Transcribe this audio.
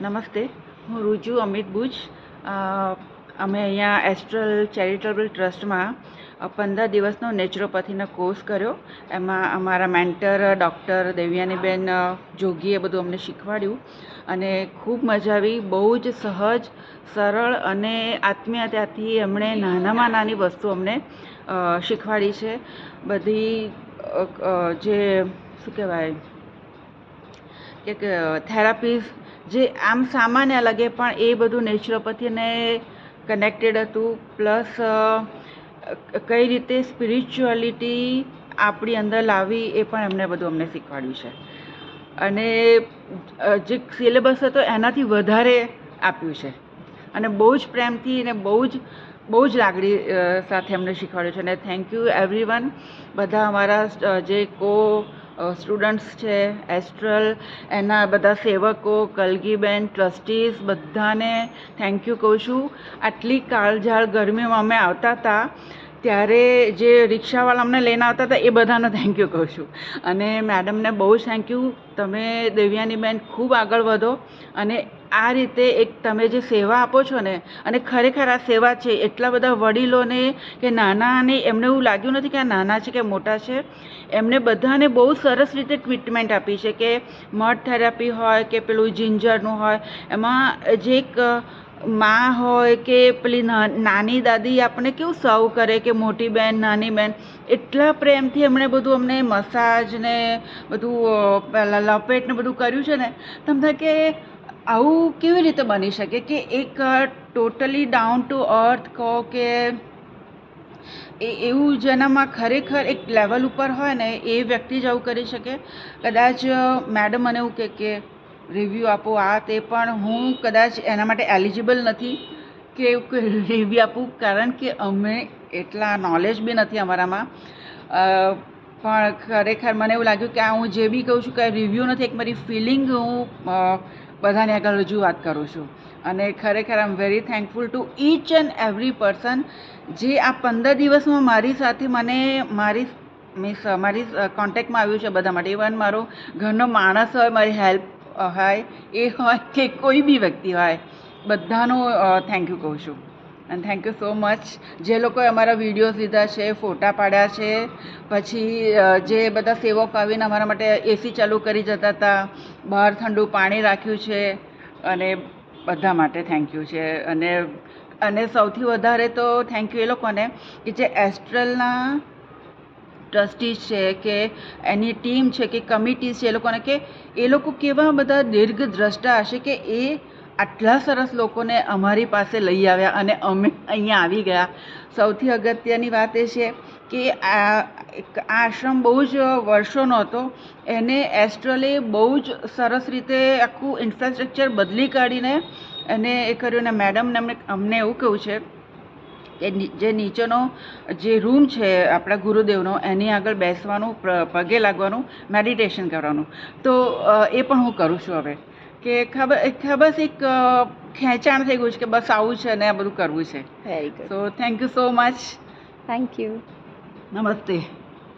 નમસ્તે, હું રુજુ અમિત બુચ. અમે અહીંયા એસ્ટ્રલ ચેરિટેબલ ટ્રસ્ટમાં 15 દિવસનો નેચરોપેથીનો કોર્સ કર્યો. એમાં અમારા મેન્ટર ડૉક્ટર દેવયાનીબેન જોગીએ બધું અમને શીખવાડ્યું અને ખૂબ મજા આવી. બહુ જ સહજ, સરળ અને આત્મીયતાથી એમણે નાનામાં નાની વસ્તુ અમને શીખવાડી છે. બધી જે શું કહેવાય કે થેરાપીઝ જે આમ સામાન્ય લાગે પણ એ બધું નેચરોપેથીને કનેક્ટેડ હતું. પ્લસ કઈ રીતે સ્પિરિચ્યુઆલિટી આપણી અંદર લાવવી એ પણ એમને બધું અમને શીખવાડ્યું છે. અને જે સિલેબસ હતો એનાથી વધારે આપ્યું છે અને બહુ જ પ્રેમથી અને બહુ જ લાગણી સાથે અમને શીખવાડ્યું છે. અને થેન્ક યુ એવરીવન, બધા અમારા જે સ્ટુડન્ટ્સ છે એસ્ટ્રલ, એના બધા સેવકો, કલગીબેન, ટ્રસ્ટીઝ, બધાને થેન્ક યુ કહું છું. આટલી કાળઝાળ ગરમીમાં અમે આવતા હતા ત્યારે જે રિક્ષાવાળા અમને લઈને આવતા હતા એ બધાને થેન્ક યુ કહું છું. અને મેડમને બહુ જ થેન્ક યુ. તમે દેવયાનીબેન ખૂબ આગળ વધો અને આ રીતે એક તમે જે સેવા આપો છો ને, અને ખરેખર આ સેવા છે. એટલા બધા વડીલોને કે નાનાને એમને એવું લાગ્યું નથી કે આ નાના છે કે મોટા છે. એમને બધાને બહુ સરસ રીતે ટ્રીટમેન્ટ આપી છે. કે મડ થેરાપી હોય કે પેલું જિંજરનું હોય, એમાં જે એક માં હોય કે પેલી નાની દાદી આપણને કેવું સર્વ કરે કે મોટી બહેન, નાની બહેન, એટલા પ્રેમથી એમણે બધું અમને મસાજ ને બધું લપેટ ને બધું કર્યું છે ને, તમને કે આવું કેવી રીતે બની શકે કે એક ટોટલી ડાઉન ટુ અર્થ કહો કે એવું જેનામાં ખરેખર એક લેવલ ઉપર હોય ને એ વ્યક્તિ જ આવું કરી શકે. કદાચ મેડમ મને એવું કે રિવ્યૂ આપો આ તે, પણ હું કદાચ એના માટે એલિજિબલ નથી કે રિવ્યૂ આપું, કારણ કે અમે એટલા નોલેજ બી નથી અમારામાં. પણ ખરેખર મને એવું લાગ્યું કે આ હું જે બી કહું છું કે રિવ્યૂ નથી, એક મારી ફિલિંગ હું બધાને આગળ રજૂઆત કરું છું. અને ખરેખર I am very thankful to each and every person જે આ 15 દિવસમાં મારી સાથે મારી કોન્ટેક્ટમાં આવ્યું છે બધા માટે. ઇવન મારો ઘરનો માણસ હોય, મારી હેલ્પ હોય, એ હોય કે કોઈ બી વ્યક્તિ હોય, બધાનું થેન્ક યુ કહું છું. અને થેન્ક યુ સો મચ જે લોકોએ અમારા વિડીયોઝ લીધા છે, ફોટા પાડ્યા છે, પછી જે બધા સેવકો આવીને અમારા માટે એસી ચાલુ કરી જતા હતા, બહાર ઠંડુ પાણી રાખ્યું છે, અને બધા માટે થેન્ક યુ છે. અને સૌથી વધારે તો થેન્ક યુ એ લોકોને કે જે એસ્ટ્રલના ટ્રસ્ટીઝ છે કે એની ટીમ છે કે કમિટીઝ છે, એ લોકોને કે એ લોકો કેવા બધા દીર્ઘદ્રષ્ટા હશે કે એ આટલા સરસ લોકોને અમારી પાસે લઈ આવ્યા અને અમે અહીંયા આવી ગયા. સૌથી અગત્યની વાત એ છે કે આ આશ્રમ બહુ જ વર્ષોનો હતો, એને એસ્ટ્રલે બહુ જ સરસ રીતે આખું ઇન્ફ્રાસ્ટ્રક્ચર બદલી કાઢીને એને એ કર્યું. ને મેડમને અમને એવું કહ્યું છે કે જે નીચેનો જે રૂમ છે આપણા ગુરુદેવનો, એની આગળ બેસવાનું, પગે લાગવાનું, મેડિટેશન કરવાનું. તો એ પણ હું કરું છું હવે, કે ખબર એક ખેંચાણ થઈ ગયું છે કે બસ આવું છે ને આ બધું કરવું છે. Very good. So thank you so much. Thank you. નમસ્તે.